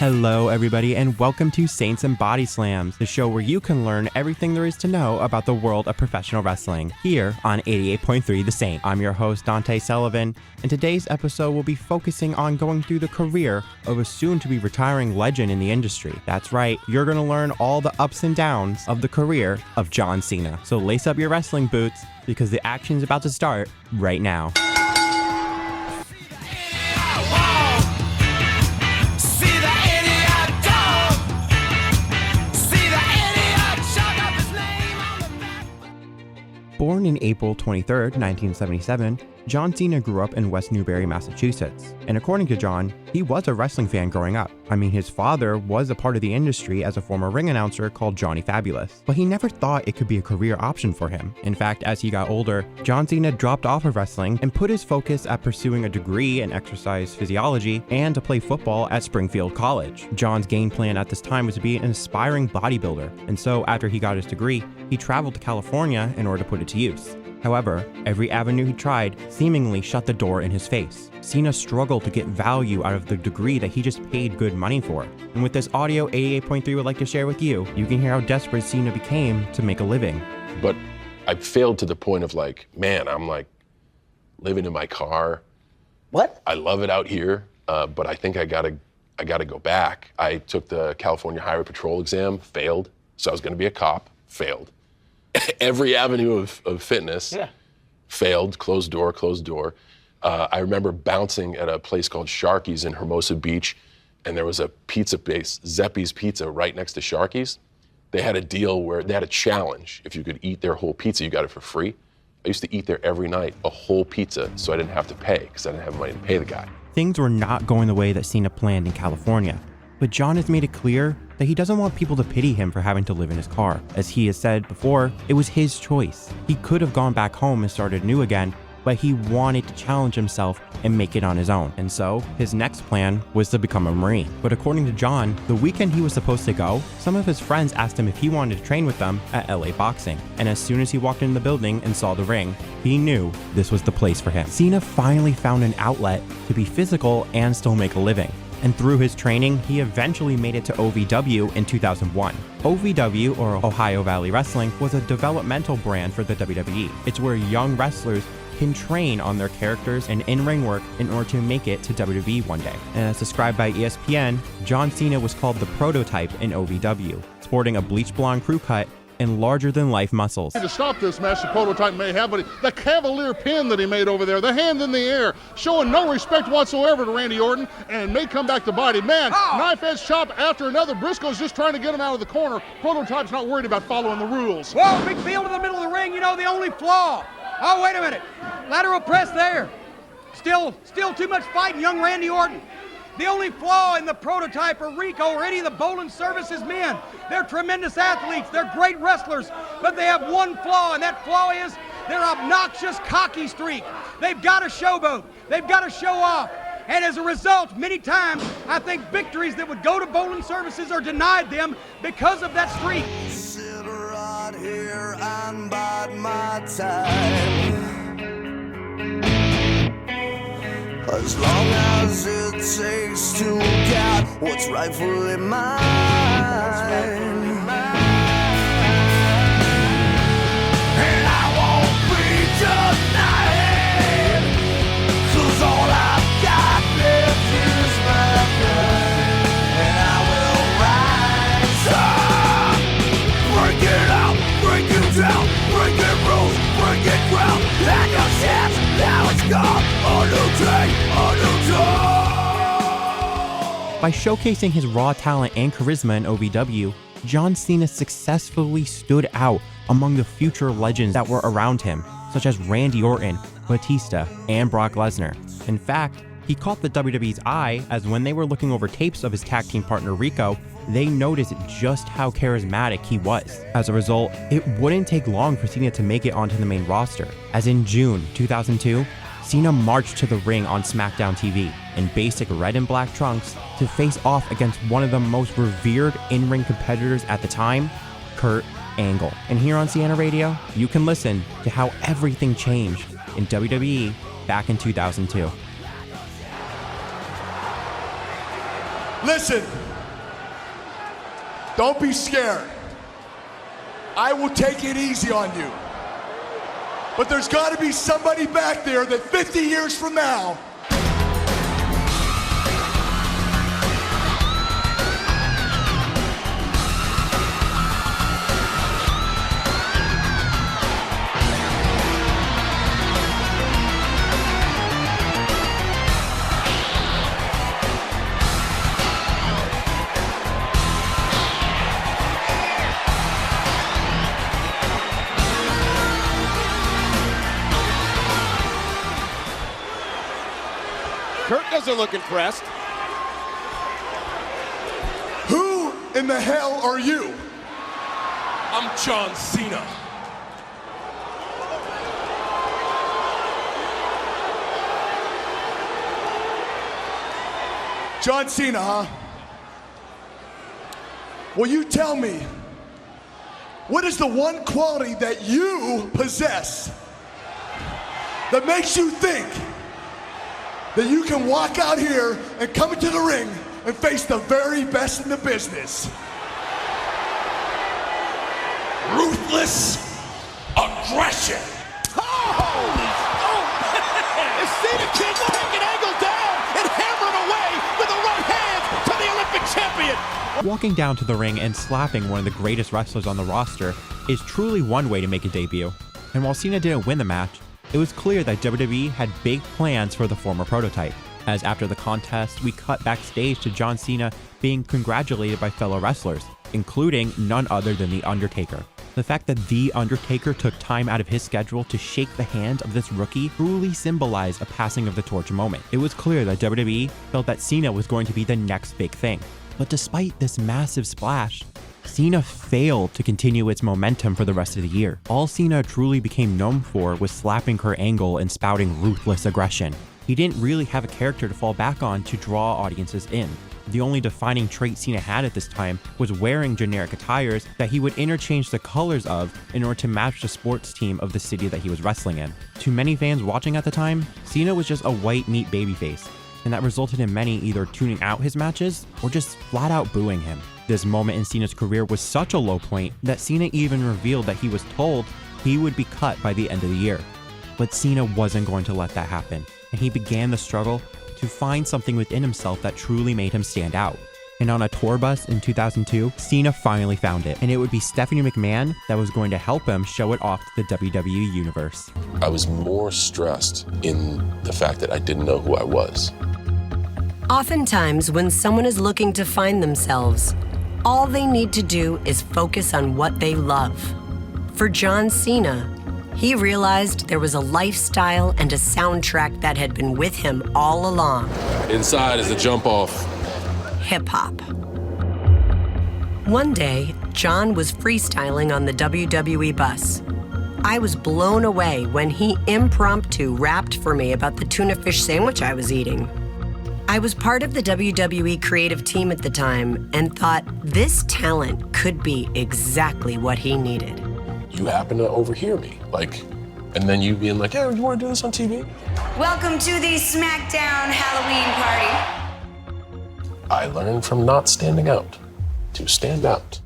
Hello everybody and welcome to Saints and Bodyslams, the show where you can learn everything there is to know about the world of professional wrestling, here on 88.3 The Saint. I'm your host Dante Sullivan, and today's episode will be focusing on going through the career of a soon-to-be retiring legend in the industry. That's right, you're going to learn all the ups and downs of the career of John Cena. So lace up your wrestling boots, because the action is about to start right now. Born in April 23, 1977, John Cena grew up in West Newbury, Massachusetts. And according to John, he was a wrestling fan growing up. I mean, his father was a part of the industry as a former ring announcer called Johnny Fabulous. But he never thought it could be a career option for him. In fact, as he got older, John Cena dropped off of wrestling and put his focus at pursuing a degree in exercise physiology and to play football at Springfield College. John's game plan at this time was to be an aspiring bodybuilder. And so after he got his degree, he traveled to California in order to put it to use. However, every avenue he tried seemingly shut the door in his face. Cena struggled to get value out of the degree that he just paid good money for. And with this audio 88.3 would like to share with you, you can hear how desperate Cena became to make a living. But I failed to the point of like, man, I'm like living in my car. What? I love it out here, but I think I gotta go back. I took the California Highway Patrol exam, failed. So I was gonna be a cop, failed. Every avenue of fitness, failed, closed door. I remember bouncing at a place called Sharky's in Hermosa Beach, and there was a pizza place, Zeppi's Pizza, right next to Sharky's. They had a deal where they had a challenge. If you could eat their whole pizza, you got it for free. I used to eat there every night, a whole pizza, so I didn't have to pay, because I didn't have money to pay the guy. Things were not going the way that Cena planned in California. But John has made it clear that he doesn't want people to pity him for having to live in his car. As he has said before, it was his choice. He could have gone back home and started new again, but he wanted to challenge himself and make it on his own. And so, his next plan was to become a Marine. But according to John, the weekend he was supposed to go, some of his friends asked him if he wanted to train with them at LA Boxing. And as soon as he walked into the building and saw the ring, he knew this was the place for him. Cena finally found an outlet to be physical and still make a living. And through his training, he eventually made it to OVW in 2001. OVW, or Ohio Valley Wrestling, was a developmental brand for the WWE. It's where young wrestlers can train on their characters and in-ring work in order to make it to WWE one day. And as described by ESPN, John Cena was called the prototype in OVW, sporting a bleach blonde crew cut and larger-than-life muscles. To stop this match, the prototype may have, but the cavalier pin that he made over there, the hand in the air, showing no respect whatsoever to Randy Orton, and may come back to body. Man, knife edge chop after another. Briscoe's just trying to get him out of the corner. Prototype's not worried about following the rules. Whoa, big field in the middle of the ring. You know, the only flaw. Oh, wait a minute. Lateral press there. Still too much fighting young Randy Orton. The only flaw in the prototype or Rico or any of the Bowling Services men, they're tremendous athletes, they're great wrestlers, but they have one flaw, and that flaw is their obnoxious, cocky streak. They've got to showboat, they've got to show off, and as a result, many times, I think victories that would go to Bowling Services are denied them because of that streak. Sit right here and bide my time. As long as it takes to get what's rightfully mine. And I won't be denied, 'cause all I've got left is my pride. And I will rise up, break it out, break it down, break it rules, break it ground. And no chance, now it's gone. A new day, a new dawn. By showcasing his raw talent and charisma in OVW, John Cena successfully stood out among the future legends that were around him, such as Randy Orton, Batista, and Brock Lesnar. In fact, he caught the WWE's eye as when they were looking over tapes of his tag team partner Rico, they noticed just how charismatic he was. As a result, it wouldn't take long for Cena to make it onto the main roster, as in June 2002, Cena marched to the ring on SmackDown TV in basic red and black trunks to face off against one of the most revered in-ring competitors at the time, Kurt Angle. And here on Sienna Radio, you can listen to how everything changed in WWE back in 2002. Listen. Don't be scared. I will take it easy on you. But there's got to be somebody back there that 50 years from now Kurt doesn't look impressed. Who in the hell are you? I'm John Cena. John Cena, huh? Will you tell me, what is the one quality that you possess that makes you think that you can walk out here and come into the ring and face the very best in the business? Ruthless aggression. Is Cena King taking Angle down and hammering away with a right hand to the Olympic champion? Walking down to the ring and slapping one of the greatest wrestlers on the roster is truly one way to make a debut. And while Cena didn't win the match, it was clear that WWE had big plans for the former prototype, as after the contest, we cut backstage to John Cena being congratulated by fellow wrestlers, including none other than The Undertaker. The fact that The Undertaker took time out of his schedule to shake the hand of this rookie truly symbolized a passing of the torch moment. It was clear that WWE felt that Cena was going to be the next big thing. But despite this massive splash, Cena failed to continue its momentum for the rest of the year. All Cena truly became known for was slapping Kurt Angle and spouting ruthless aggression. He didn't really have a character to fall back on to draw audiences in. The only defining trait Cena had at this time was wearing generic attires that he would interchange the colors of in order to match the sports team of the city that he was wrestling in. To many fans watching at the time, Cena was just a white meat babyface, and that resulted in many either tuning out his matches or just flat out booing him. This moment in Cena's career was such a low point that Cena even revealed that he was told he would be cut by the end of the year. But Cena wasn't going to let that happen, and he began the struggle to find something within himself that truly made him stand out. And on a tour bus in 2002, Cena finally found it, and it would be Stephanie McMahon that was going to help him show it off to the WWE Universe. I was more stressed in the fact that I didn't know who I was. Oftentimes, when someone is looking to find themselves, all they need to do is focus on what they love. For John Cena, he realized there was a lifestyle and a soundtrack that had been with him all along. Inside is the jump off. Hip-hop. One day, John was freestyling on the WWE bus. I was blown away when he impromptu rapped for me about the tuna fish sandwich I was eating. I was part of the WWE creative team at the time and thought this talent could be exactly what he needed. You happen to overhear me, and then you being like, "Yeah, you want to do this on TV?" Welcome to the SmackDown Halloween party. I learned from not standing out to stand out.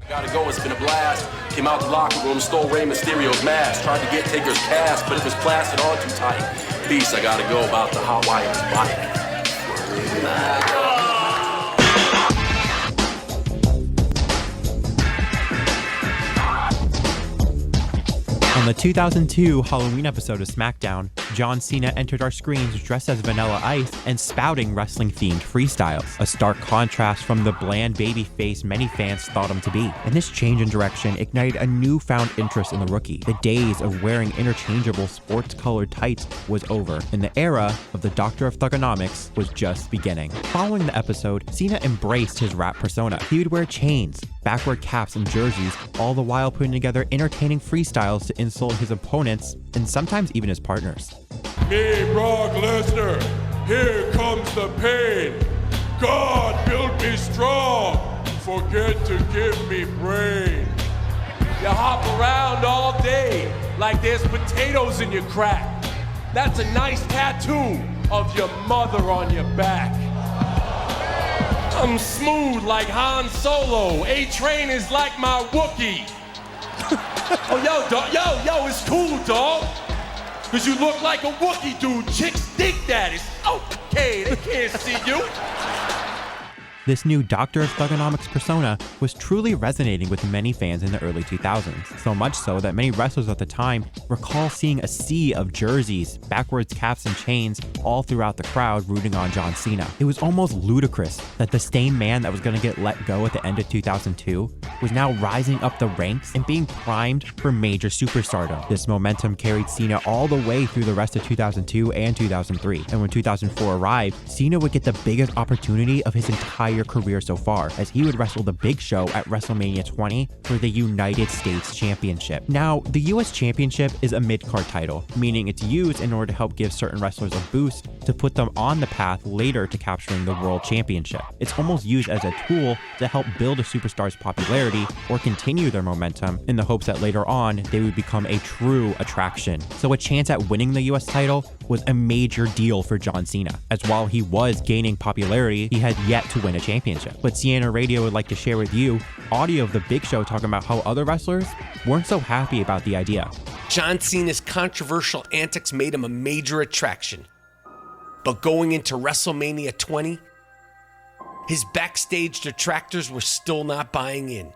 I gotta go, it's been a blast. Came out the locker room, stole Rey Mysterio's mask. Tried to get Taker's cast, but it was plastered on too tight. Beast, I gotta go about the hot wire's bike. On the 2002 Halloween episode of SmackDown, John Cena entered our screens dressed as Vanilla Ice and spouting wrestling-themed freestyles, a stark contrast from the bland babyface many fans thought him to be. And this change in direction ignited a newfound interest in the rookie. The days of wearing interchangeable sports-colored tights was over, and the era of the Doctor of Thuganomics was just beginning. Following the episode, Cena embraced his rap persona. He would wear chains, backward caps, and jerseys, all the while putting together entertaining freestyles to insult his opponents and sometimes even his partners. Me, Brock Lesnar, here comes the pain. God built me strong, forget to give me brain. You hop around all day like there's potatoes in your crack. That's a nice tattoo of your mother on your back. I'm smooth like Han Solo. A-Train is like my Wookiee. Oh, yo, dog. Yo, it's cool, dog. Because you look like a Wookiee, dude. Chicks dig that. It's okay. They can't see you. This new Doctor of Thuganomics persona was truly resonating with many fans in the early 2000s, so much so that many wrestlers at the time recall seeing a sea of jerseys, backwards caps and chains all throughout the crowd rooting on John Cena. It was almost ludicrous that the same man that was going to get let go at the end of 2002 was now rising up the ranks and being primed for major superstardom. This momentum carried Cena all the way through the rest of 2002 and 2003, and when 2004 arrived, Cena would get the biggest opportunity of his entire career so far, as he would wrestle the Big Show at WrestleMania 20 for the United States Championship. Now, the US Championship is a mid-card title, meaning it's used in order to help give certain wrestlers a boost to put them on the path later to capturing the World Championship. It's almost used as a tool to help build a superstar's popularity or continue their momentum in the hopes that later on they would become a true attraction. So a chance at winning the US title was a major deal for John Cena, as while he was gaining popularity, he had yet to win a championship. But CNN Radio would like to share with you audio of the Big Show talking about how other wrestlers weren't so happy about the idea. John Cena's controversial antics made him a major attraction. But going into WrestleMania 20, his backstage detractors were still not buying in.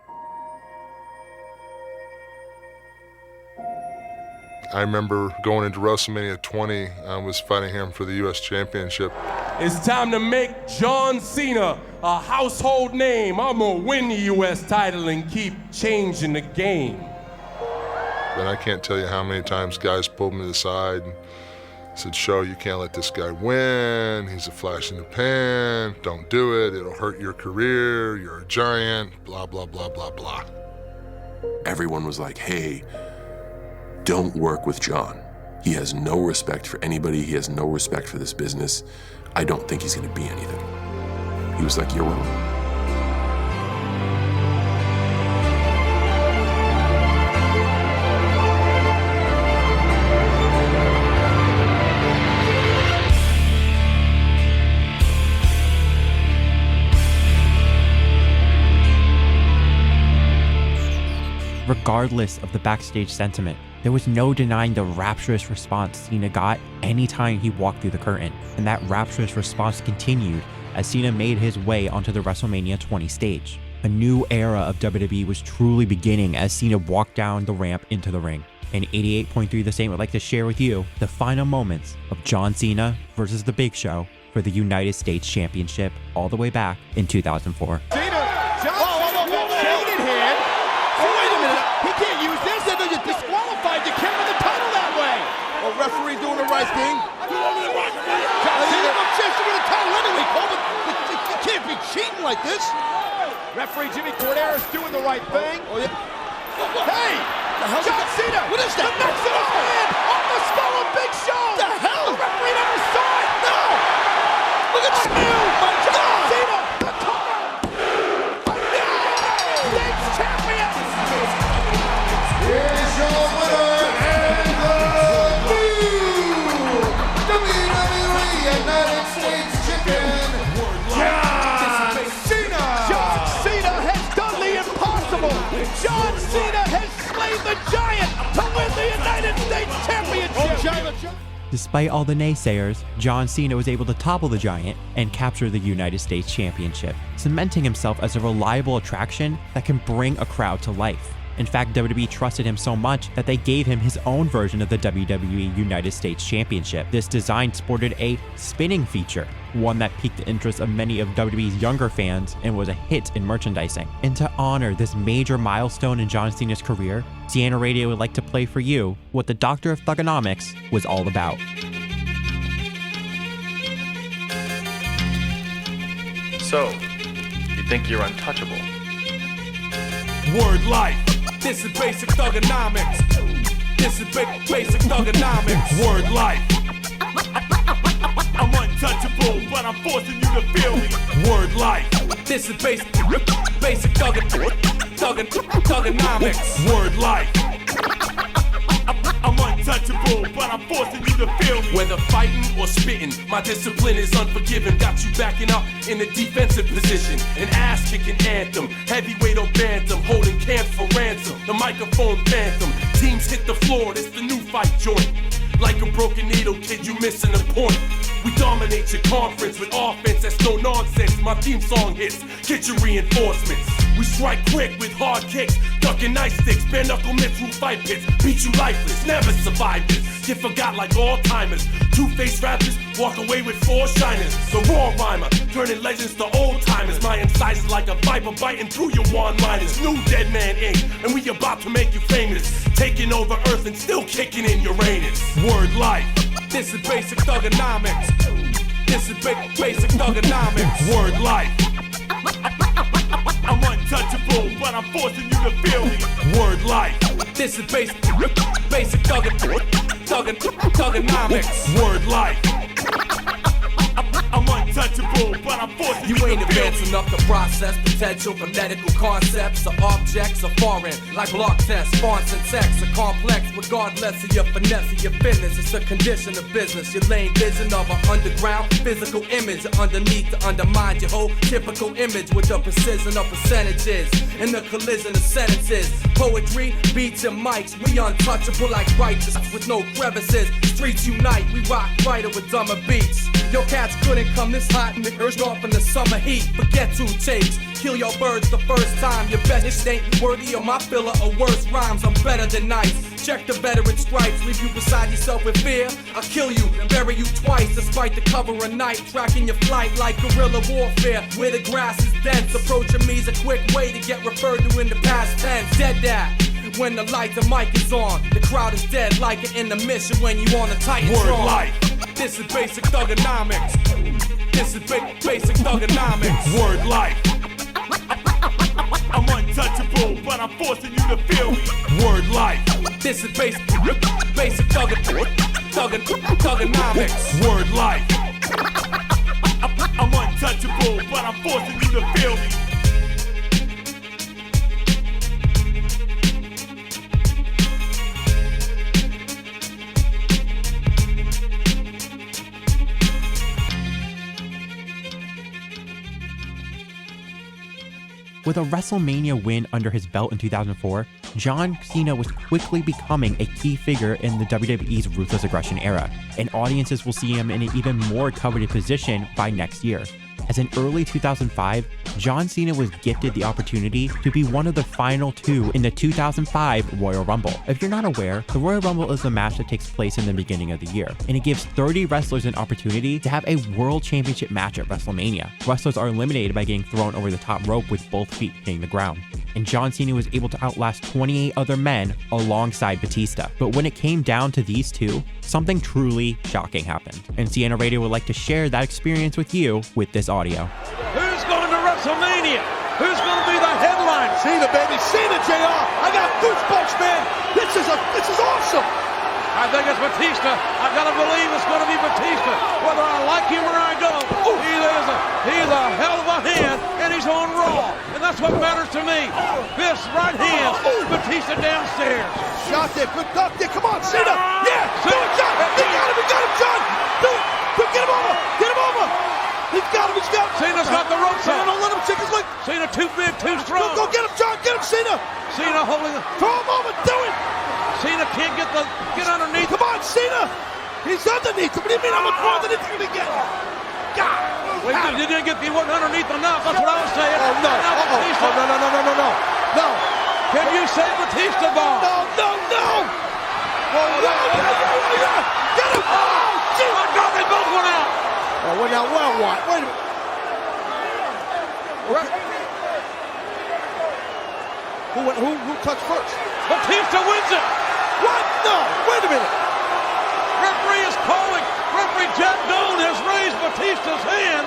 I remember going into WrestleMania 20, I was fighting him for the US Championship. It's time to make John Cena a household name. I'm gonna win the US title and keep changing the game. And I can't tell you how many times guys pulled me to the side and said, "Show, you can't let this guy win. He's a flash in the pan. Don't do it. It'll hurt your career. You're a giant, blah, blah, blah, blah, blah." Everyone was like, hey, don't work with John. He has no respect for anybody. He has no respect for this business. I don't think he's going to be anything. He was like, you're wrong. Regardless of the backstage sentiment, there was no denying the rapturous response Cena got anytime he walked through the curtain, and that rapturous response continued as Cena made his way onto the WrestleMania 20 stage. A new era of WWE was truly beginning as Cena walked down the ramp into the ring. And 88.3 The Saint would like to share with you the final moments of John Cena versus The Big Show for the United States Championship all the way back in 2004. Referee doing the right thing. John Cena, no chance to win the title anyway, Cole, but you can't be cheating like this. Referee Jimmy Cordero's doing the right thing. Oh, yeah. Hey! John Cena! What is that? The next of his hand on the skull of Big Show! The hell? The referee never saw it! No! Look at that! My John Cena! The cover! States champion! Here's your winner! United States champion, John Cena! John Cena has done the impossible! John Cena has slain the giant to win the United States Championship! Despite all the naysayers, John Cena was able to topple the giant and capture the United States Championship, cementing himself as a reliable attraction that can bring a crowd to life. In fact, WWE trusted him so much that they gave him his own version of the WWE United States Championship. This design sported a spinning feature, one that piqued the interest of many of WWE's younger fans and was a hit in merchandising. And to honor this major milestone in John Cena's career, CNN Radio would like to play for you what the Doctor of Thuganomics was all about. So, you think you're untouchable? Word life. This is basic thuganomics. This is basic thuganomics. Word life. I'm untouchable, but I'm forcing you to feel me. Word life. This is basic thuganomics. Word life. I'm untouchable. untouchable, but I'm forcing you to feel me. Whether fighting or spitting, my discipline is unforgiving. Got you backing up in a defensive position. An ass-kicking anthem, heavyweight or bantam, holding camps for ransom. The microphone phantom, teams hit the floor, it's the new fight joint. Like a broken needle, kid, you missing a point. We dominate your conference with offense that's no nonsense. My theme song hits, get your reinforcements. We strike quick with hard kicks, ducking ice sticks, bare knuckle men through fight pits. Beat you lifeless, never survive this. Get forgot like all timers. Two-faced rappers walk away with 4 shiners. The raw rhymer, turning legends to old timers. My incisors like a viper biting through your one-liners. New Dead Man Inc., and we about to make you famous. Taking over Earth and still kicking in Uranus. Word life. This is basic thuganomics. This is basic thuganomics. Word life. I'm untouchable, but I'm forcing you to feel me. Word life. This is basic thuganomics. Word life. I'm untouchable, but I'm forcing you You ain't to feel advanced me. enough to process potential phonetical concepts or objects are foreign, like block tests, fonts and text are complex, regardless of your finesse or your fitness. It's a condition of business. Your lame vision of an underground physical image underneath to undermine your whole typical image with the precision of percentages and the collision of sentences. Poetry, beats and mics, we untouchable like righteous with no crevices. Streets unite, we rock brighter with dumber beats. Your cats couldn't come this hot and urged off in the summer heat. Forget 2 takes, kill your birds the first time. Your best ain't worthy of my filler or worse rhymes. I'm better than nice. Check the veteran stripes, leave you beside yourself with fear. I'll kill you and bury you twice, despite the cover of night. Tracking your flight like guerrilla warfare, where the grass is dense. Approaching me's a quick way to get referred to in the past tense. Dead that. When the light and mic is on, the crowd is dead like an intermission when you on a Titan. Word throne. life. This is basic thuganomics. This is basic thuganomics. Word life. I'm untouchable, but I'm forcing you to feel me. Word life. This is basic thuganomics. Word life. I'm untouchable, but I'm forcing you to feel me. With a WrestleMania win under his belt in 2004, John Cena was quickly becoming a key figure in the WWE's Ruthless Aggression era, and audiences will see him in an even more coveted position by next year. As in early 2005, John Cena was gifted the opportunity to be one of the final 2 in the 2005 Royal Rumble. If you're not aware, the Royal Rumble is a match that takes place in the beginning of the year, and it gives 30 wrestlers an opportunity to have a World Championship match at WrestleMania. Wrestlers are eliminated by getting thrown over the top rope with both feet hitting the ground, and John Cena was able to outlast 28 other men alongside Batista. But when it came down to these 2, something truly shocking happened, and Sienna Radio would like to share that experience with you with this audio. Who's going to WrestleMania? Who's going to be the headline? Cena, baby, Cena, JR. I got goosebumps, man. This is awesome. I think it's Batista. I gotta believe it's going to be Batista. Whether I like him or I don't, he's a hell of a hand, and he's on Raw, and that's what matters to me. This right hand, Batista downstairs. Shot there, good duck there. Come on, Cena. Yeah, do it, John. He got him, John. Do it. Get him over. He's got him. Cena's got the ropes on. Don't let him check his leg. Cena too big, too strong. Go get him, John. Get him, Cena. Cena holding the... Throw him over. Do it. Cena can't get underneath. Come on, Cena. He's underneath him. What do you mean? How much more underneath you gonna get? God. Well, he didn't get the one underneath enough. That's what I was saying. Oh, no. Batista. No. Can you say Batista bomb? No. Whoa, yeah. Get him. Oh, Oh, my God, they both went out. Oh, well, now, what? Wait a minute. Who touched first? Batista wins it. What? No. Wait a minute. Referee is calling. Referee Jack Doan has raised Batista's hand.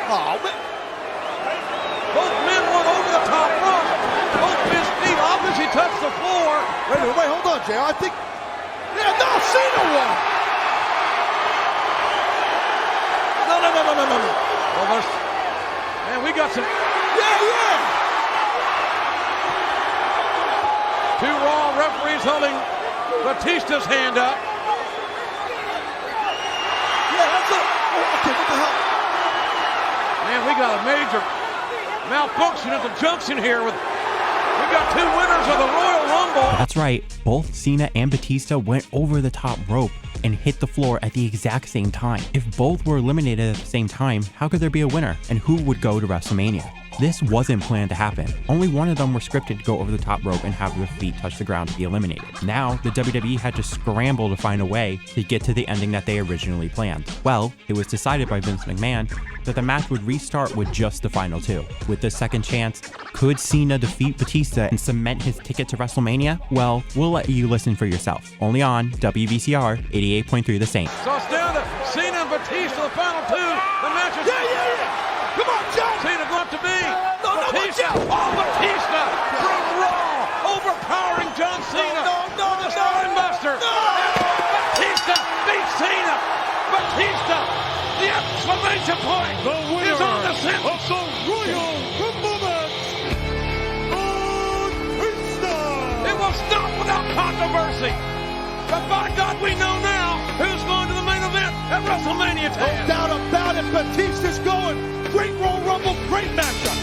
Oh, man. Both men went over the top rope. Both men's feet obviously touched the floor. Wait a minute. Wait, hold on, Jay. I think... Yeah, no, Cena won. No. Well, man, we got some... Yeah. 2 Raw referees holding Batista's hand up. Yeah, that's it. Oh, okay, what the hell? Man, we got a major malfunction at the junction here. We got two winners of the Royal Rumble. That's right, both Cena and Batista went over the top rope and hit the floor at the exact same time. If both were eliminated at the same time, how could there be a winner? And who would go to WrestleMania? This wasn't planned to happen. Only one of them were scripted to go over the top rope and have their feet touch the ground to be eliminated. Now, the WWE had to scramble to find a way to get to the ending that they originally planned. Well, it was decided by Vince McMahon that the match would restart with just the final two. With this second chance, could Cena defeat Batista and cement his ticket to WrestleMania? Well, we'll let you listen for yourself. Only on WVCR 88.3 The Saint. So it's down to Cena and Batista, the final two. The match is... Yeah. Come on, John. Cena going to be. No, Batista. Batista from Raw, overpowering John Cena. No. The Spine Buster. No. Batista beats Cena. Batista, the exclamation point is on the center. Of the Royal Rumble match, Batista. It will stop without controversy. But by God, we know now who's going to the main event at WrestleMania 10. No doubt about it, Batista's going. Great Royal Rumble, great matchup.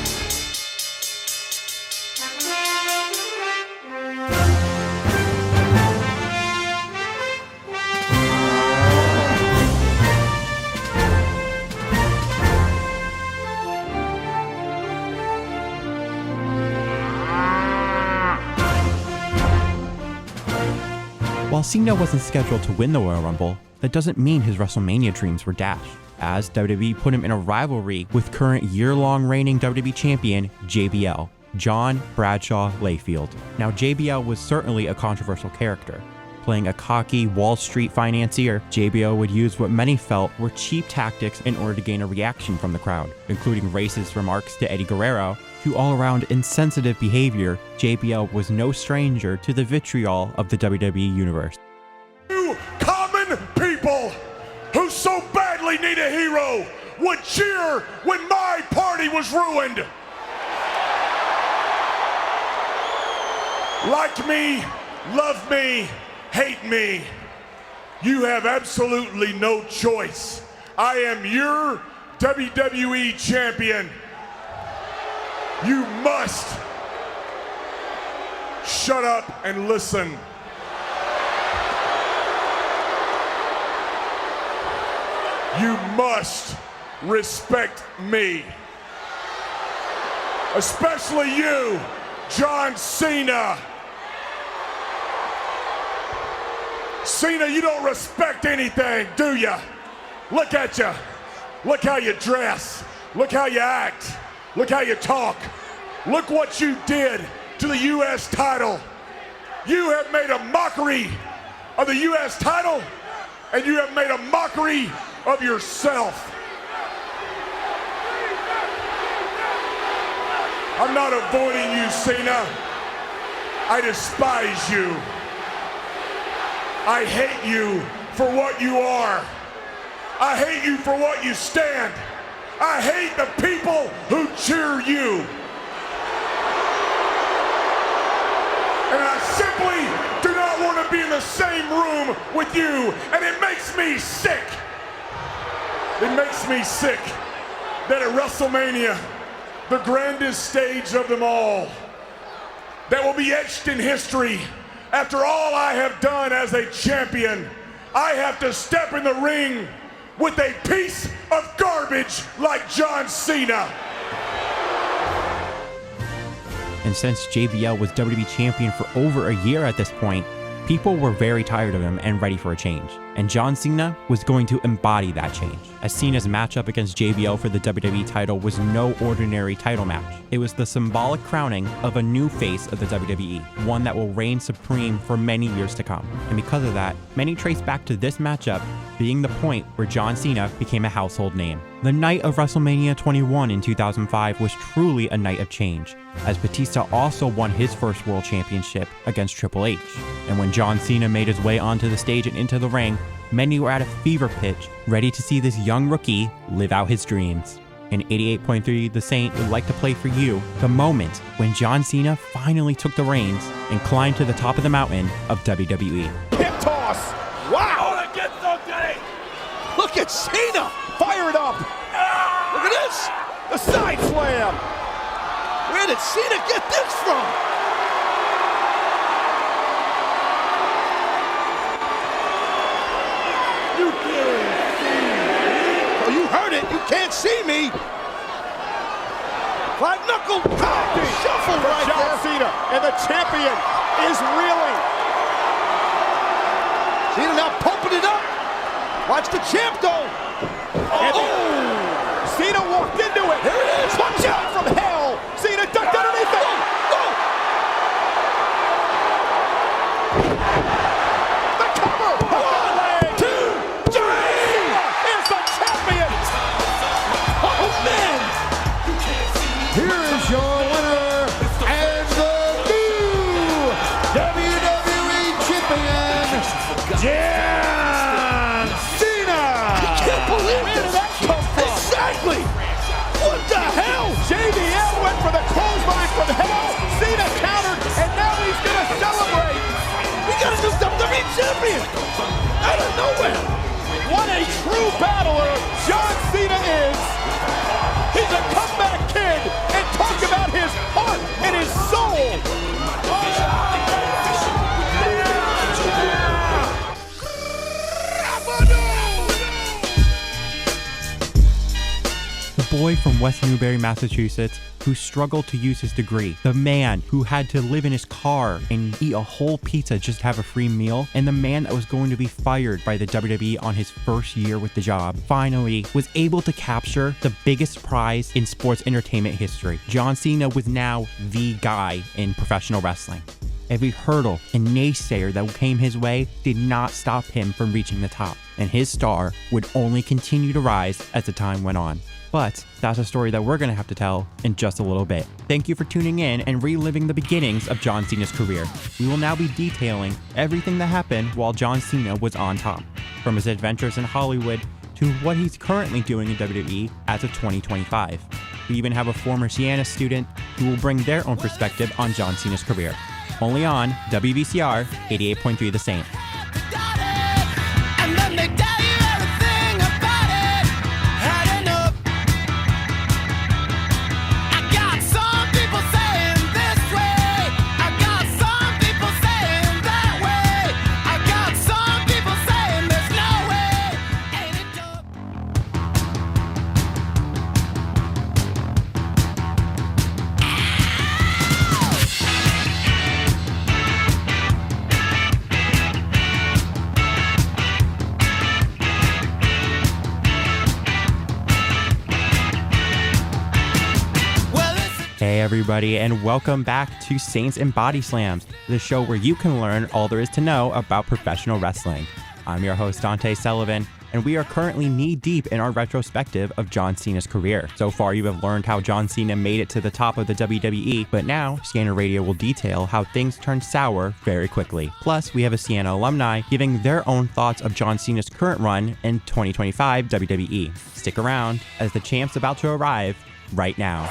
While Cena wasn't scheduled to win the Royal Rumble, that doesn't mean his WrestleMania dreams were dashed, as WWE put him in a rivalry with current year-long reigning WWE champion JBL, John Bradshaw Layfield. Now, JBL was certainly a controversial character. Playing a cocky Wall Street financier, JBL would use what many felt were cheap tactics in order to gain a reaction from the crowd, including racist remarks to Eddie Guerrero. To all-around insensitive behavior, JBL was no stranger to the vitriol of the WWE universe. You common people who so badly need a hero would cheer when my party was ruined. Like me, love me, hate me. You have absolutely no choice. I am your WWE champion. You must shut up and listen. You must respect me. Especially you, John Cena. Cena, you don't respect anything, do ya? Look at ya. Look how you dress. Look how you act. Look how you talk. Look what you did to the U.S. title. You have made a mockery of the U.S. title, and you have made a mockery of yourself. I'm not avoiding you, Cena. I despise you. I hate you for what you are. I hate you for what you stand. I hate the people who cheer you. And I simply do not want to be in the same room with you, and it makes me sick. It makes me sick that at WrestleMania, the grandest stage of them all, that will be etched in history, after all I have done as a champion, I have to step in the ring with a piece of garbage like John Cena. And since JBL was WWE champion for over a year at this point, people were very tired of him and ready for a change. And John Cena was going to embody that change, as Cena's matchup against JBL for the WWE title was no ordinary title match. It was the symbolic crowning of a new face of the WWE, one that will reign supreme for many years to come. And because of that, many trace back to this matchup being the point where John Cena became a household name. The night of WrestleMania 21 in 2005 was truly a night of change, as Batista also won his first world championship against Triple H. And when John Cena made his way onto the stage and into the ring, many were at a fever pitch, ready to see this young rookie live out his dreams. and 88.3 The Saint would like to play for you the moment when John Cena finally took the reins and climbed to the top of the mountain of WWE. Hip toss. Wow. Look at Cena. Fire it up. Look at this. The side slam. Where did Cena get this from? You can't see me. Oh, you heard it. You can't see me. Five knuckle shuffle right John there. Cena, and the champion is reeling. Cena now pumping it up. Watch the champ go. Oh! Cena walked into it. Here it is. Watch out from hell. Cena ducked underneath it. The cover. 1, 2, 3. Is the champion. Oh, man. Here is your winner and the new WWE champion, John Cena. I can't believe where did that come from? Exactly. What the hell? JBL went for the clothesline from hell. Cena countered, and now he's gonna celebrate. We got a new WWE champion out of nowhere. What a true battler John Cena is. He's a comeback kid, and talk about his heart and his soul. The boy from West Newbury, Massachusetts, who struggled to use his degree. The man who had to live in his car and eat a whole pizza just to have a free meal. And the man that was going to be fired by the WWE on his first year with the job finally was able to capture the biggest prize in sports entertainment history. John Cena was now the guy in professional wrestling. Every hurdle and naysayer that came his way did not stop him from reaching the top. And his star would only continue to rise as the time went on. But that's a story that we're going to have to tell in just a little bit. Thank you for tuning in and reliving the beginnings of John Cena's career. We will now be detailing everything that happened while John Cena was on top, from his adventures in Hollywood to what he's currently doing in WWE as of 2025. We even have a former Siena student who will bring their own perspective on John Cena's career. Only on WVCR 88.3 The Saint. Hey everybody, and welcome back to Saints and Bodyslams, the show where you can learn all there is to know about professional wrestling. I'm your host Dante Sullivan, and we are currently knee-deep in our retrospective of John Cena's career. So far, you have learned how John Cena made it to the top of the WWE, but now Siena Radio will detail how things turned sour very quickly. Plus, we have a Siena alumni giving their own thoughts of John Cena's current run in 2025 WWE. Stick around, as the champ's about to arrive right now.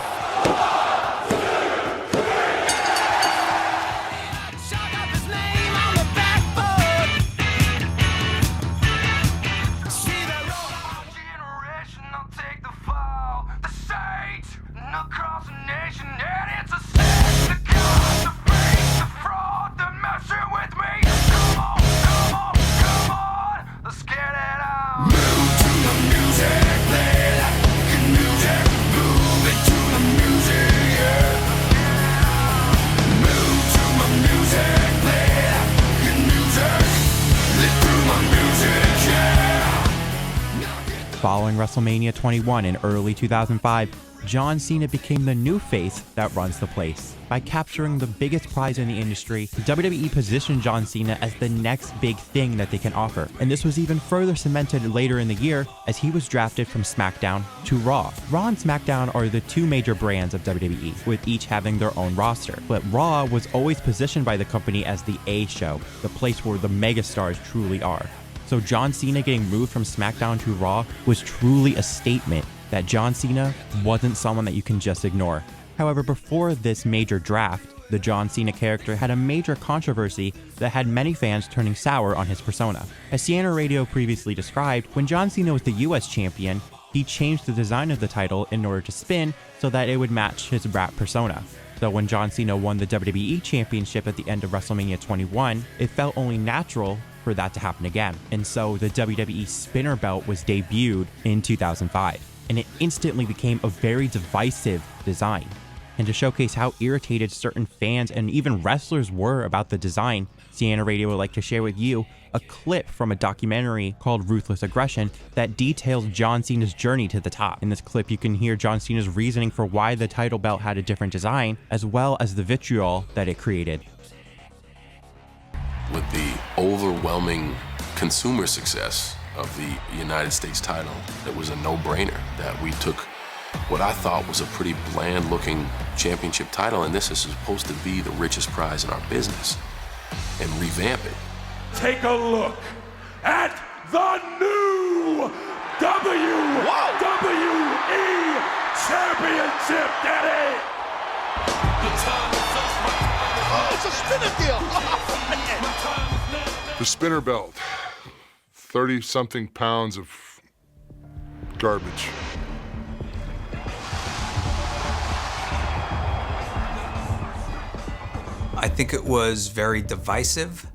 Following WrestleMania 21 in early 2005, John Cena became the new face that runs the place. By capturing the biggest prize in the industry, WWE positioned John Cena as the next big thing that they can offer. And this was even further cemented later in the year as he was drafted from SmackDown to Raw. Raw and SmackDown are the two major brands of WWE, with each having their own roster. But Raw was always positioned by the company as the A show, the place where the megastars truly are. So John Cena getting moved from SmackDown to Raw was truly a statement that John Cena wasn't someone that you can just ignore. However, before this major draft, the John Cena character had a major controversy that had many fans turning sour on his persona. As CNN Radio previously described, when John Cena was the US champion, he changed the design of the title in order to spin so that it would match his rap persona. So when John Cena won the WWE Championship at the end of WrestleMania 21, it felt only natural for that to happen again. And so the WWE Spinner Belt was debuted in 2005, and it instantly became a very divisive design. And to showcase how irritated certain fans and even wrestlers were about the design, CNN Radio would like to share with you a clip from a documentary called Ruthless Aggression that details John Cena's journey to the top. In this clip, you can hear John Cena's reasoning for why the title belt had a different design, as well as the vitriol that it created. With the overwhelming consumer success of the United States title, it was a no-brainer that we took what I thought was a pretty bland-looking championship title, and this is supposed to be the richest prize in our business, and revamp it. Take a look at the new WWE Championship, Daddy! Oh, it's a spinner deal! The spinner belt, 30-something pounds of garbage. I think it was very divisive.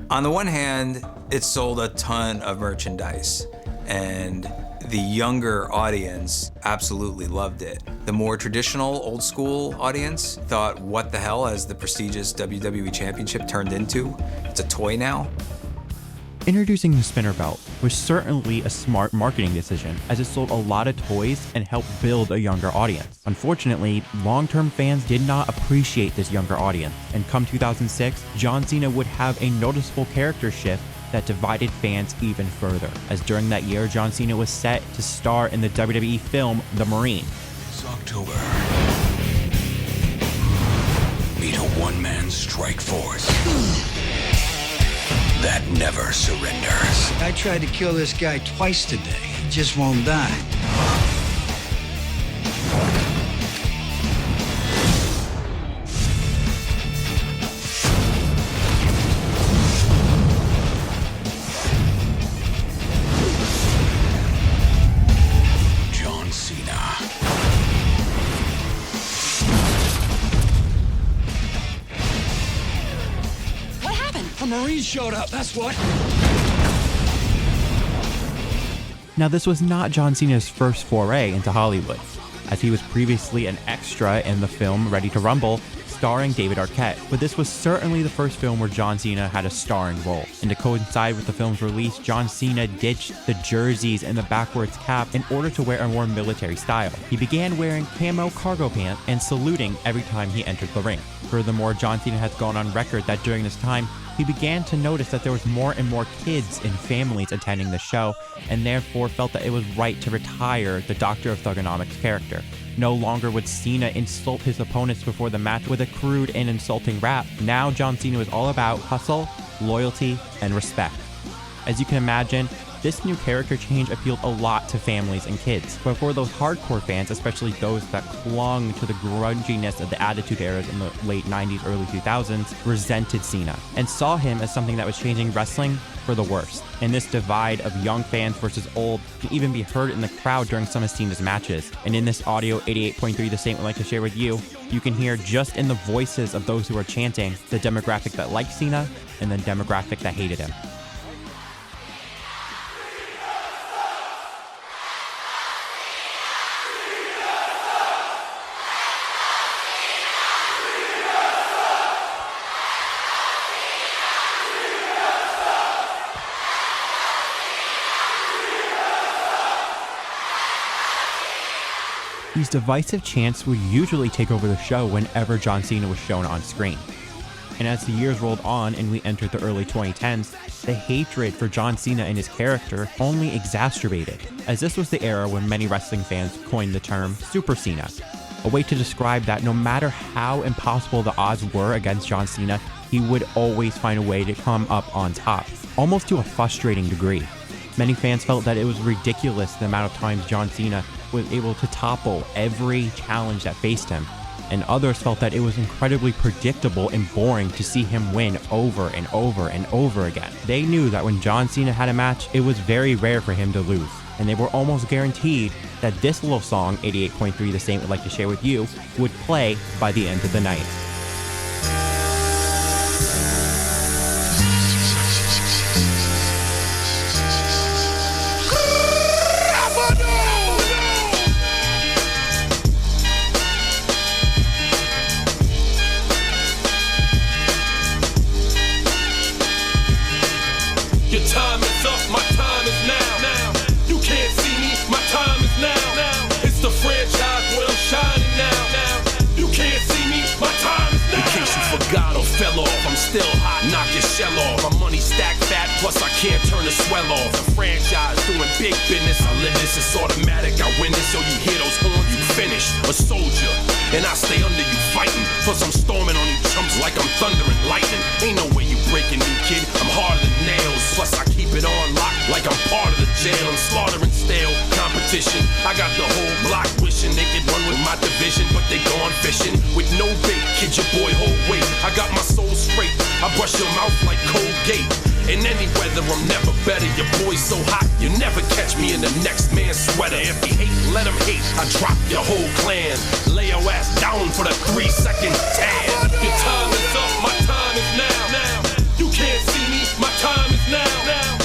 On the one hand, it sold a ton of merchandise, and the younger audience absolutely loved it. The more traditional, old school audience thought, what the hell has the prestigious WWE Championship turned into? It's a toy now. Introducing the spinner belt was certainly a smart marketing decision, as it sold a lot of toys and helped build a younger audience. Unfortunately, long-term fans did not appreciate this younger audience, and come 2006, John Cena would have a noticeable character shift that divided fans even further, as during that year, John Cena was set to star in the WWE film The Marine. It's October. Meet a one-man strike force that never surrenders. I tried to kill this guy twice today. He just won't die. John Cena. What happened? A Marine showed up, that's what. Now, this was not John Cena's first foray into Hollywood, as he was previously an extra in the film Ready to Rumble, starring David Arquette, but this was certainly the first film where John Cena had a starring role. And to coincide with the film's release, John Cena ditched the jerseys and the backwards cap in order to wear a more military style. He began wearing camo cargo pants and saluting every time he entered the ring. Furthermore, John Cena has gone on record that during this time, he began to notice that there was more and more kids and families attending the show, and therefore felt that it was right to retire the Doctor of Thuganomics character. No longer would Cena insult his opponents before the match with a crude and insulting rap. Now John Cena was all about hustle, loyalty, and respect. As you can imagine, this new character change appealed a lot to families and kids, but for those hardcore fans, especially those that clung to the grunginess of the Attitude Era in the late 90s, early 2000s, resented Cena, and saw him as something that was changing wrestling for the worst. And this divide of young fans versus old can even be heard in the crowd during some of Cena's matches. And in this audio 88.3 The Saint would like to share with you, you can hear just in the voices of those who are chanting the demographic that liked Cena and the demographic that hated him. These divisive chants would usually take over the show whenever John Cena was shown on screen. And as the years rolled on and we entered the early 2010s, the hatred for John Cena and his character only exacerbated, as this was the era when many wrestling fans coined the term Super Cena, a way to describe that no matter how impossible the odds were against John Cena, he would always find a way to come up on top, almost to a frustrating degree. Many fans felt that it was ridiculous the amount of times John Cena was able to topple every challenge that faced him, and others felt that it was incredibly predictable and boring to see him win over and over and over again. They knew that when John Cena had a match, it was very rare for him to lose, and they were almost guaranteed that this little song, 88.3 The Saint would like to share with you, would play by the end of the night. Your time is up, my time is now. You can't see me, my time is now. It's the franchise where I'm shining now. You can't see me, my time is now. In case you forgot or fell off, I'm still hot, knock your shell off. My money stacked fat, plus I can't turn the swell off. The franchise doing big business, I live this, it's automatic. I win this, so you hear those horns, you finish. A soldier, and I stay under you fighting. Plus I'm storming on you chumps like I'm thunder and lightning. Ain't no way you breaking me, kid, I'm harder than nails. Plus I keep it on lock like I'm part of the jail. I'm slaughtering stale competition. I got the whole block wishing they could run with my division, but they gone fishing with no bait. Kid, your boy, hold weight. I got my soul straight. I brush your mouth like Colgate. In any weather, I'm never better. Your boy's so hot, you never catch me in the next man's sweater. If he hate, let him hate. I drop your whole clan. Lay your ass down for the 3-second tan. Your time is up, my time is now. You can't see me, my time is now.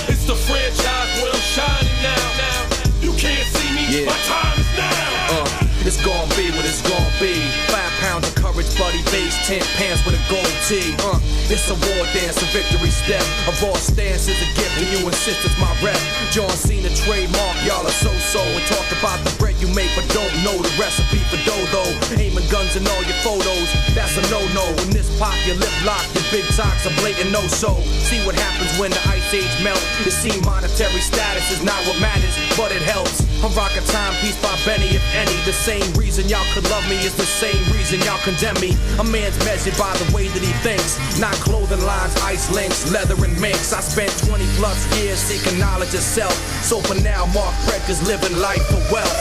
It's the franchise where I'm shining now. You can't see me, my time is now. It's gon' be what it's gon' be. 5 pounds of courage, buddy base, 10 pants with a gold tee. It's a war dance, a victory step. A raw stance is a gift, and you insist it's my rep. John Cena trademark, y'all are so-so. And talk about the bread you make, but don't know the recipe for dough. Aiming guns in all your photos, that's a no-no. When this pop, your lip lock, your big talks are blatant no-so. See what happens when the ice age melt. It seems monetary status is not what matters, but it helps. I'm rocking Timepiece by Benny, if any. The same reason y'all could love me is the same reason y'all condemn me. A man's measured by the way that he thinks, not clothing lines, ice links, leather and minks. I spent 20 plus years seeking knowledge of self. So for now, Mark Brecker's living life for wealth.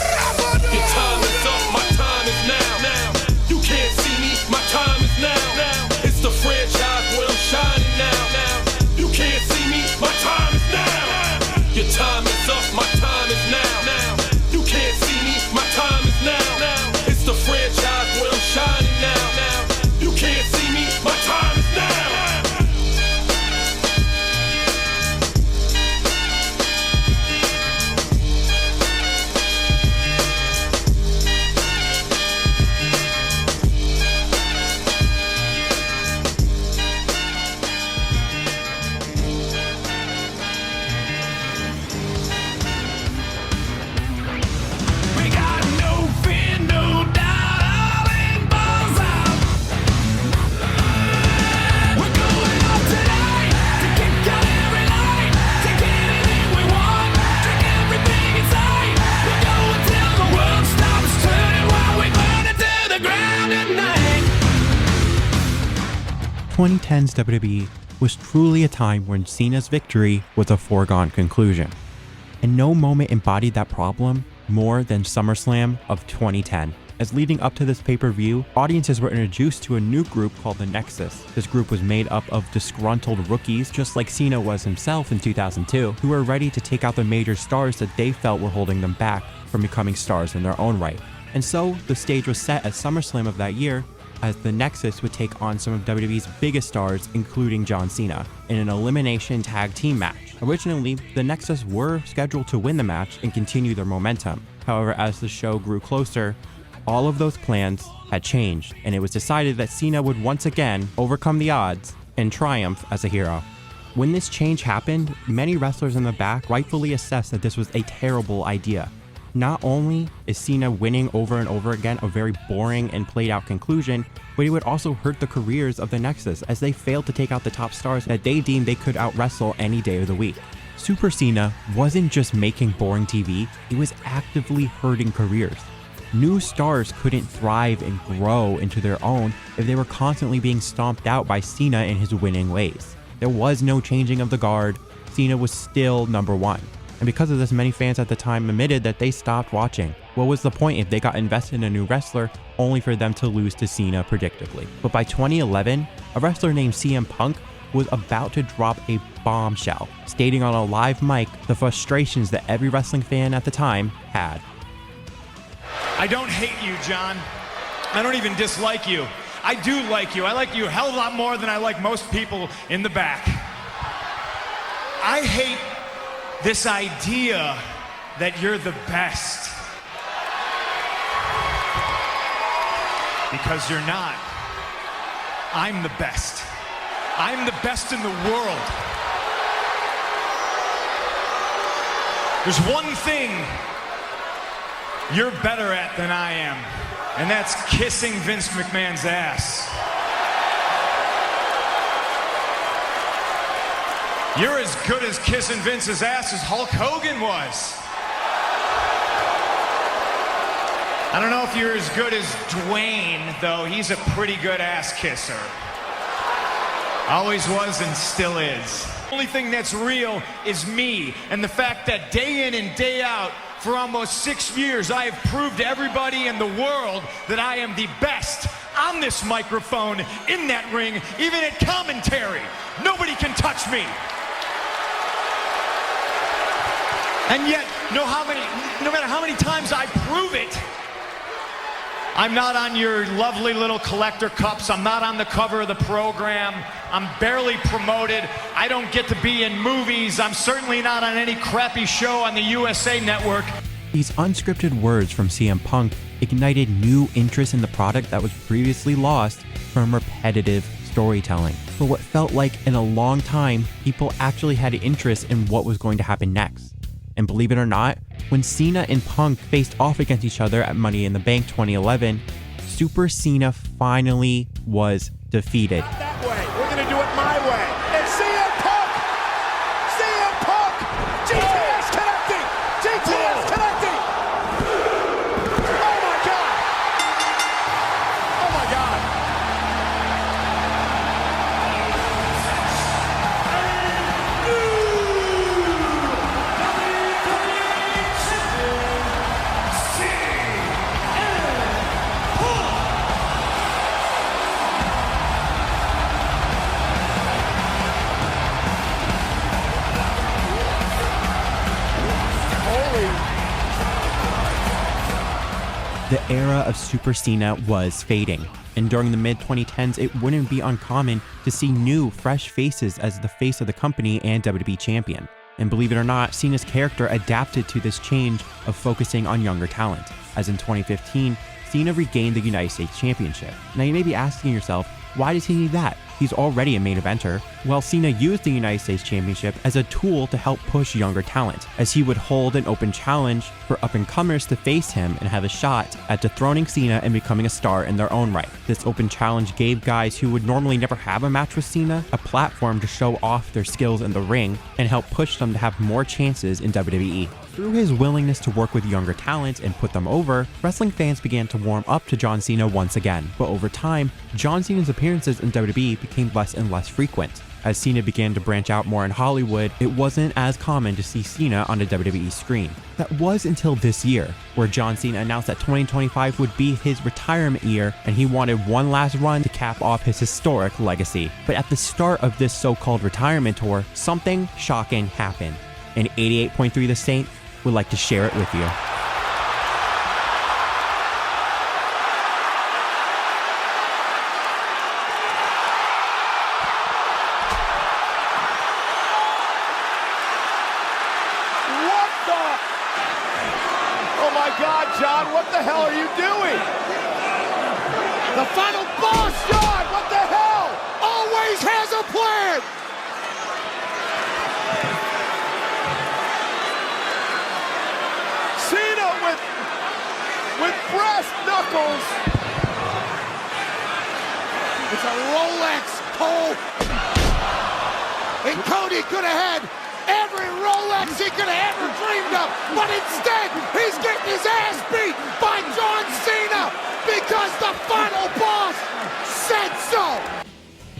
Your time is up, my time is now. You can't see me, my time is now. It's the franchise where I'm shining now. You can't see me, my time is now. Your time is up, my time is now. You can't see me, my time is now. It's the franchise where I'm shining now. You can't see me, my time is now. The 2010's WWE was truly a time when Cena's victory was a foregone conclusion. And no moment embodied that problem more than SummerSlam of 2010. As leading up to this pay-per-view, audiences were introduced to a new group called the Nexus. This group was made up of disgruntled rookies, just like Cena was himself in 2002, who were ready to take out the major stars that they felt were holding them back from becoming stars in their own right. And so, the stage was set at SummerSlam of that year, as the Nexus would take on some of WWE's biggest stars, including John Cena, in an elimination tag team match. Originally, the Nexus were scheduled to win the match and continue their momentum. However, as the show grew closer, all of those plans had changed, and it was decided that Cena would once again overcome the odds and triumph as a hero. When this change happened, many wrestlers in the back rightfully assessed that this was a terrible idea. Not only is Cena winning over and over again a very boring and played out conclusion, but it would also hurt the careers of the Nexus as they failed to take out the top stars that they deemed they could out-wrestle any day of the week. Super Cena wasn't just making boring TV, it was actively hurting careers. New stars couldn't thrive and grow into their own if they were constantly being stomped out by Cena in his winning ways. There was no changing of the guard, Cena was still number one. And because of this, many fans at the time admitted that they stopped watching. What was the point if they got invested in a new wrestler only for them to lose to Cena predictably? But by 2011, a wrestler named CM Punk was about to drop a bombshell, stating on a live mic the frustrations that every wrestling fan at the time had. I don't hate you, John. I don't even dislike you. I do like you. I like you a hell of a lot more than I like most people in the back. I hate this idea that you're the best. Because you're not. I'm the best. I'm the best in the world. There's one thing you're better at than I am, and that's kissing Vince McMahon's ass. You're as good as kissing Vince's ass as Hulk Hogan was. I don't know if you're as good as Dwayne, though. He's a pretty good ass kisser. Always was and still is. The only thing that's real is me, and the fact that day in and day out, for almost 6 years, I have proved to everybody in the world that I am the best on this microphone, in that ring, even at commentary. Nobody can touch me. And yet, no matter how many times I prove it, I'm not on your lovely little collector cups. I'm not on the cover of the program. I'm barely promoted. I don't get to be in movies. I'm certainly not on any crappy show on the USA Network. These unscripted words from CM Punk ignited new interest in the product that was previously lost from repetitive storytelling. For what felt like in a long time, people actually had interest in what was going to happen next. And believe it or not, when Cena and Punk faced off against each other at Money in the Bank 2011, Super Cena finally was defeated. Not that way. We're going to do it my way. And CM Punk! CM Punk! GTS connecting! GTS connecting! Oh my God! Oh my God! The era of Super Cena was fading, and during the mid-2010s, it wouldn't be uncommon to see new, fresh faces as the face of the company and WWE champion. And believe it or not, Cena's character adapted to this change of focusing on younger talent, as in 2015, Cena regained the United States Championship. Now you may be asking yourself, why does he need that? He's already a main eventer. Well, Cena used the United States Championship as a tool to help push younger talent, as he would hold an open challenge for up-and-comers to face him and have a shot at dethroning Cena and becoming a star in their own right. This open challenge gave guys who would normally never have a match with Cena a platform to show off their skills in the ring and help push them to have more chances in WWE. Through his willingness to work with younger talent and put them over, wrestling fans began to warm up to John Cena once again. But over time, John Cena's appearances in WWE became less and less frequent. As Cena began to branch out more in Hollywood, it wasn't as common to see Cena on a WWE screen. That was until this year, where John Cena announced that 2025 would be his retirement year and he wanted one last run to cap off his historic legacy. But at the start of this so-called retirement tour, something shocking happened. And 88.3 The Saint would like to share it with you. John, what the hell are you doing? The final boss, John, what the hell? Always has a plan. Cena with brass knuckles. It's a Rolex pole. And Cody could have had every Rolex he could have ever dreamed of, but instead, he's getting his ass beat by John Cena because the final boss said so.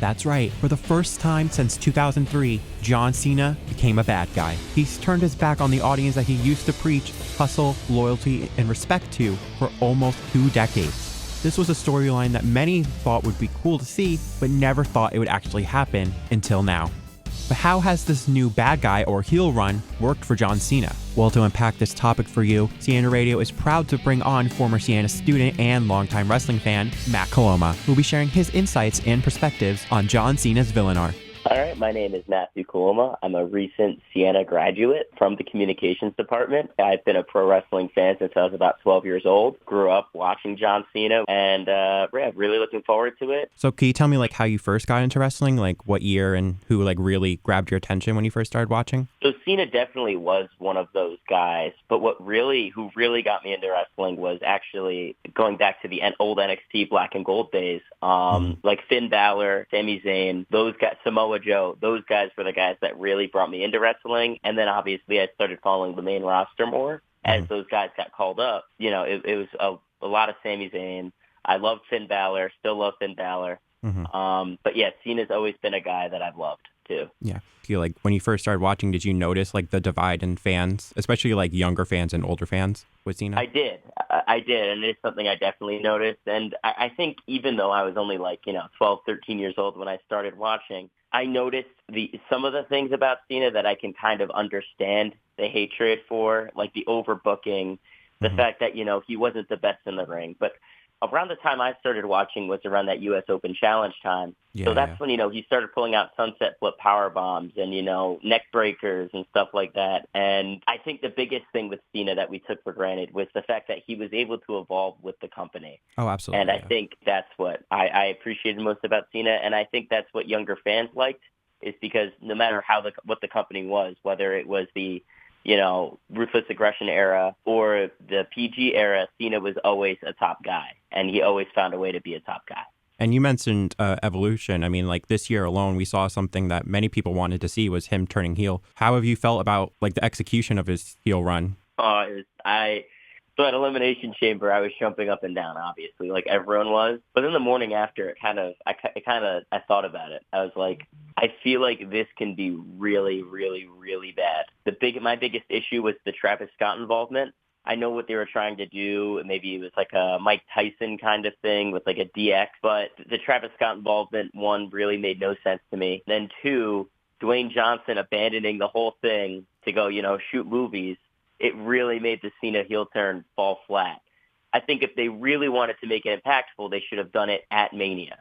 That's right. For the first time since 2003, John Cena became a bad guy. He's turned his back on the audience that he used to preach hustle, loyalty, and respect to for almost 2 decades. This was a storyline that many thought would be cool to see, but never thought it would actually happen until now. But how has this new bad guy or heel run worked for John Cena? Well, to unpack this topic for you, Siena Radio is proud to bring on former Siena student and longtime wrestling fan, Matt Coloma, who will be sharing his insights and perspectives on John Cena's villain arc. All right, my name is Matthew Coloma. I'm a recent Siena graduate from the communications department. I've been a pro wrestling fan since I was about 12 years old. Grew up watching John Cena, and really looking forward to it. So can you tell me like how you first got into wrestling, like what year and who like really grabbed your attention when you first started watching? So Cena definitely was one of those guys, but who really got me into wrestling was actually going back to the old NXT Black and Gold days, like Finn Balor, Sami Zayn, those guys, Samoa Joe, those guys were the guys that really brought me into wrestling. And then obviously I started following the main roster more as those guys got called up. You know, it was a lot of Sami Zayn. I loved Finn Balor, still love Finn Balor. But yeah, Cena's always been a guy that I've loved too. Yeah. Feel like when you first started watching, did you notice like the divide in fans, especially like younger fans and older fans with Cena? I did. And it's something I definitely noticed. And I think even though I was only 12, 13 years old when I started watching, I noticed some of the things about Cena that I can kind of understand the hatred for, like the overbooking, the fact that, he wasn't the best in the ring. But around the time I started watching was around that U.S. Open Challenge time. So that's when, he started pulling out sunset flip power bombs and, neck breakers and stuff like that. And I think the biggest thing with Cena that we took for granted was the fact that he was able to evolve with the company. Oh, absolutely. And I think that's what I appreciated most about Cena. And I think that's what younger fans liked, is because no matter what the company was, whether it was the Ruthless Aggression era or the PG era, Cena was always a top guy, and he always found a way to be a top guy. And you mentioned evolution. I mean, like this year alone, we saw something that many people wanted to see was him turning heel. How have you felt about like the execution of his heel run? So at Elimination Chamber, I was jumping up and down, obviously, like everyone was. But then the morning after, I thought about it. I was like, I feel like this can be really, really, really bad. My biggest issue was the Travis Scott involvement. I know what they were trying to do. Maybe it was like a Mike Tyson kind of thing with like a DX. But the Travis Scott involvement, one, really made no sense to me. Then two, Dwayne Johnson abandoning the whole thing to go, shoot movies. It really made the Cena heel turn fall flat. I think if they really wanted to make it impactful, they should have done it at Mania.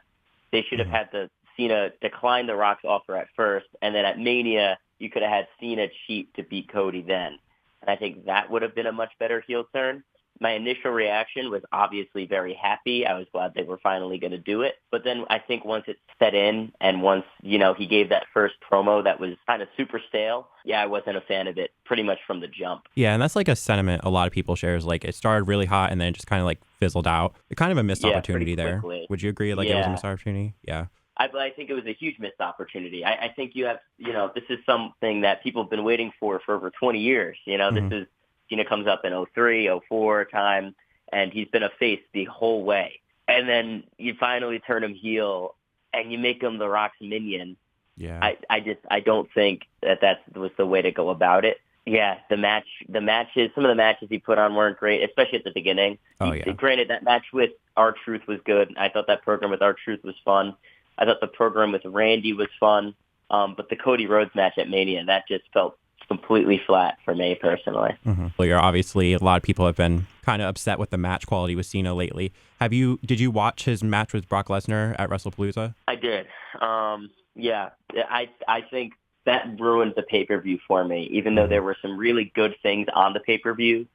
They should have had the Cena decline the Rock's offer at first, and then at Mania, you could have had Cena cheat to beat Cody then. And I think that would have been a much better heel turn. My initial reaction was obviously very happy. I was glad they were finally going to do it. But then I think once it set in and once, he gave that first promo that was kind of super stale, I wasn't a fan of it pretty much from the jump. Yeah, and that's like a sentiment a lot of people share is like it started really hot and then it just kind of like fizzled out. It's kind of a missed opportunity there. Would you agree? Like it was a missed opportunity? Yeah. I think it was a huge missed opportunity. I think you have, this is something that people have been waiting for over 20 years. This is, Cena comes up in 03, 04 time, and he's been a face the whole way. And then you finally turn him heel, and you make him The Rock's minion. Yeah. I don't think that was the way to go about it. Yeah, some of the matches he put on weren't great, especially at the beginning. Granted, that match with R-Truth was good. I thought that program with R-Truth was fun. I thought the program with Randy was fun. But the Cody Rhodes match at Mania, that just felt completely flat for me personally. Well, you're obviously, a lot of people have been kind of upset with the match quality with Cena lately. Did you watch his match with Brock Lesnar at WrestlePalooza? I did. I think that ruined the pay-per-view for me, even though there were some really good things on the pay-per-view,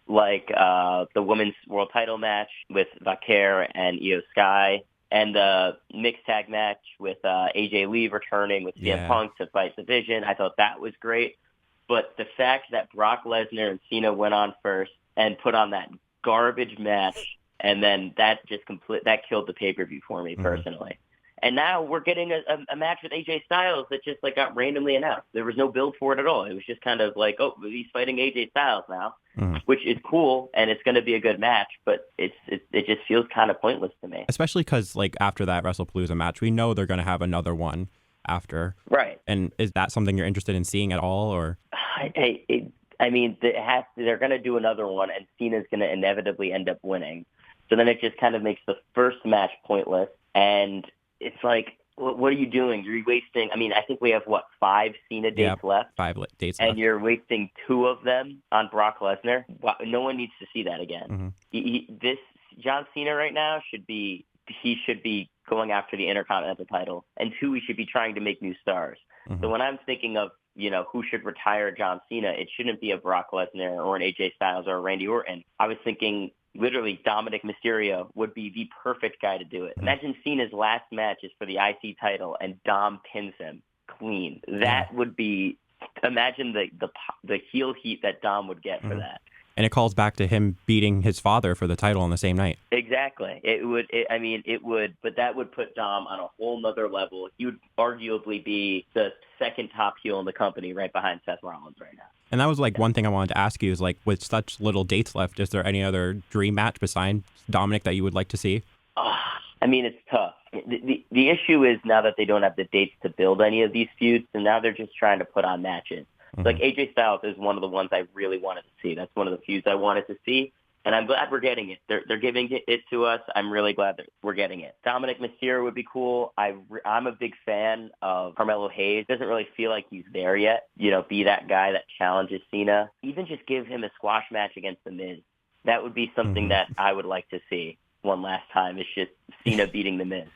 like the women's world title match with Vaquer and Io Sky, and the mixed tag match with AJ Lee returning with CM Punk to fight Division. I thought that was great. But the fact that Brock Lesnar and Cena went on first and put on that garbage match, and then that just killed the pay-per-view for me personally. And now we're getting a match with AJ Styles that just like got randomly announced. There was no build for it at all. It was just kind of like, oh, he's fighting AJ Styles now, which is cool, and it's going to be a good match, but it just feels kind of pointless to me. Especially because like after that WrestlePalooza match, we know they're going to have another one after. Right. And is that something you're interested in seeing at all, or? I mean, they're going to do another one, and Cena's going to inevitably end up winning. So then it just kind of makes the first match pointless, and it's like, what are you doing? You're wasting, I mean, I think we have, 5 Cena dates left? 5 dates and left. You're wasting 2 of them on Brock Lesnar? No one needs to see that again. This John Cena right now should be going after the Intercontinental title, and 2, we should be trying to make new stars. So when I'm thinking of, who should retire John Cena, it shouldn't be a Brock Lesnar or an AJ Styles or a Randy Orton. I was thinking literally Dominic Mysterio would be the perfect guy to do it. Imagine Cena's last match is for the IC title and Dom pins him clean. That would be, imagine the heel heat that Dom would get for that. And it calls back to him beating his father for the title on the same night. Exactly. It would, but that would put Dom on a whole nother level. He would arguably be the second top heel in the company right behind Seth Rollins right now. And that was like one thing I wanted to ask you is like, with such little dates left, is there any other dream match besides Dominic that you would like to see? I mean, it's tough. The issue is now that they don't have the dates to build any of these feuds, and now they're just trying to put on matches. Like AJ Styles is one of the ones I really wanted to see. That's one of the feuds I wanted to see, and I'm glad we're getting it. They're giving it to us. I'm really glad that we're getting it. Dominic Mysterio would be cool. I'm a big fan of Carmelo Hayes. Doesn't really feel like he's there yet. Be that guy that challenges Cena. Even just give him a squash match against The Miz. That would be something that I would like to see one last time. It's just Cena beating The Miz.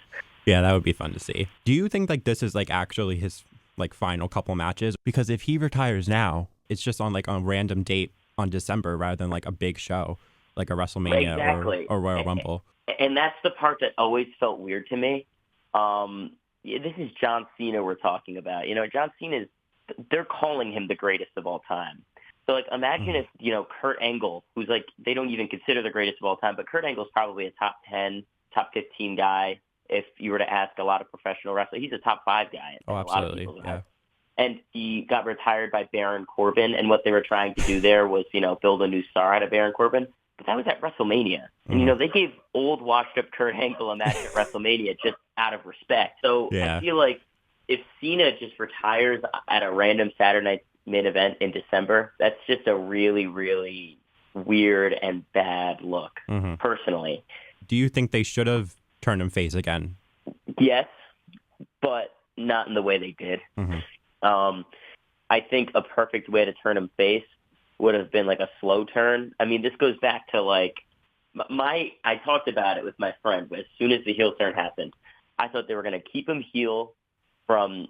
Yeah, that would be fun to see. Do you think like this is like actually his like final couple matches? Because if he retires now, it's just on like a random date on December rather than like a big show like a WrestleMania or Royal Rumble. And that's the part that always felt weird to me. This is John Cena we're talking about. John Cena they're calling him the greatest of all time. So like imagine if, Kurt Angle, who's like, they don't even consider the greatest of all time, but Kurt Angle's probably a top 10, top 15 guy. If you were to ask a lot of professional wrestlers, he's a top 5 guy. Oh, absolutely. Yeah. And he got retired by Baron Corbin, and what they were trying to do there was, build a new star out of Baron Corbin. But that was at WrestleMania. And, they gave old, washed-up Kurt Angle a match at WrestleMania just out of respect. So I feel like if Cena just retires at a random Saturday night main event in December, that's just a really, really weird and bad look, personally. Do you think they should have turned him face again? Yes, but not in the way they did. I think a perfect way to turn him face would have been like a slow turn. I mean, this goes back to like I talked about it with my friend, but as soon as the heel turn happened, I thought they were going to keep him heel from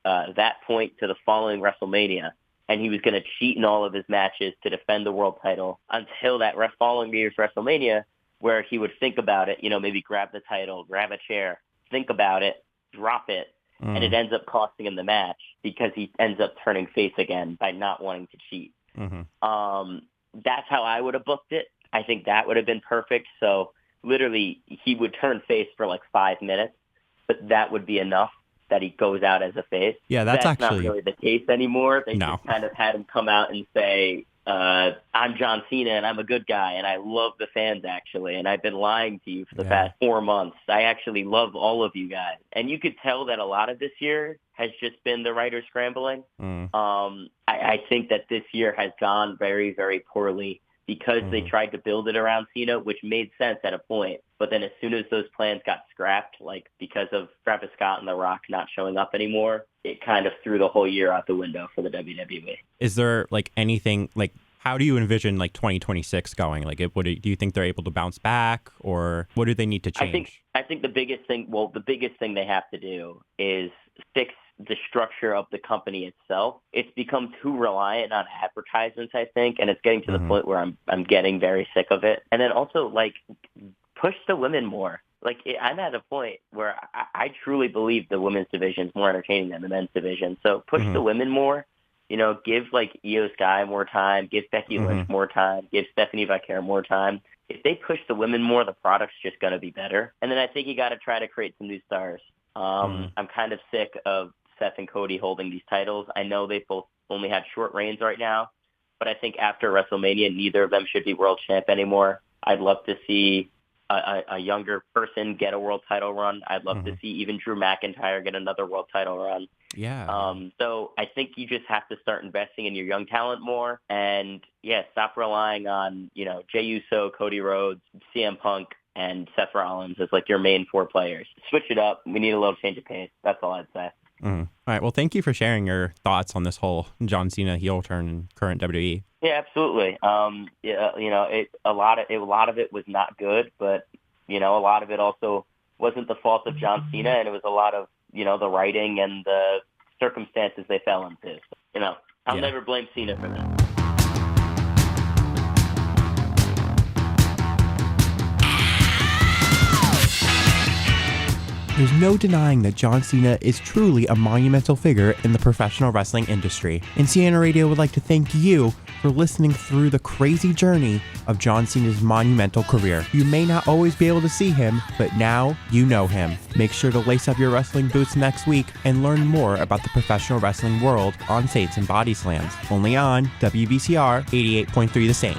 that point to the following WrestleMania, and he was going to cheat in all of his matches to defend the world title until that following year's WrestleMania, where he would think about it, maybe grab the title, grab a chair, think about it, drop it, and it ends up costing him the match because he ends up turning face again by not wanting to cheat. That's how I would have booked it. I think that would have been perfect. So literally he would turn face for like 5 minutes, but that would be enough that he goes out as a face. Yeah, that's actually not really the case anymore. They just kind of had him come out and say, I'm John Cena and I'm a good guy and I love the fans actually, and I've been lying to you for the past 4 months. I actually love all of you guys. And you could tell that a lot of this year has just been the writers scrambling. I think that this year has gone very, very poorly because they tried to build it around Cena, which made sense at a point. But then as soon as those plans got scrapped, like because of Travis Scott and The Rock not showing up anymore, it kind of threw the whole year out the window for the WWE. Is there like anything, like how do you envision like 2026 going? Like do you think they're able to bounce back, or what do they need to change? I think the biggest thing they have to do is fix the structure of the company itself. It's become too reliant on advertisements, I think, and it's getting to the point where I'm getting very sick of it. And then also like push the women more. Like I'm at a point where I truly believe the women's division is more entertaining than the men's division. So push the women more. Give like Io Sky more time, give Becky Lynch more time, give Stephanie Vaquer more time. If they push the women more, the product's just going to be better. And then I think you got to try to create some new stars. I'm kind of sick of Seth and Cody holding these titles. I know they both only had short reigns right now, but I think after WrestleMania, neither of them should be world champ anymore. I'd love to see a younger person get a world title run. I'd love to see even Drew McIntyre get another world title run. Yeah. So I think you just have to start investing in your young talent more, and stop relying on Jey Uso, Cody Rhodes, CM Punk, and Seth Rollins as like your main 4 players. Switch it up. We need a little change of pace. That's all I'd say. All right. Well, thank you for sharing your thoughts on this whole John Cena heel turn in current WWE. Yeah, absolutely. A lot of it was not good, but a lot of it also wasn't the fault of John Cena, and it was a lot of the writing and the circumstances they fell into. I'll never blame Cena for that. There's no denying that John Cena is truly a monumental figure in the professional wrestling industry. And Sienna Radio would like to thank you for listening through the crazy journey of John Cena's monumental career. You may not always be able to see him, but now you know him. Make sure to lace up your wrestling boots next week and learn more about the professional wrestling world on Saints and Bodyslams. Only on WVCR 88.3 The Saint.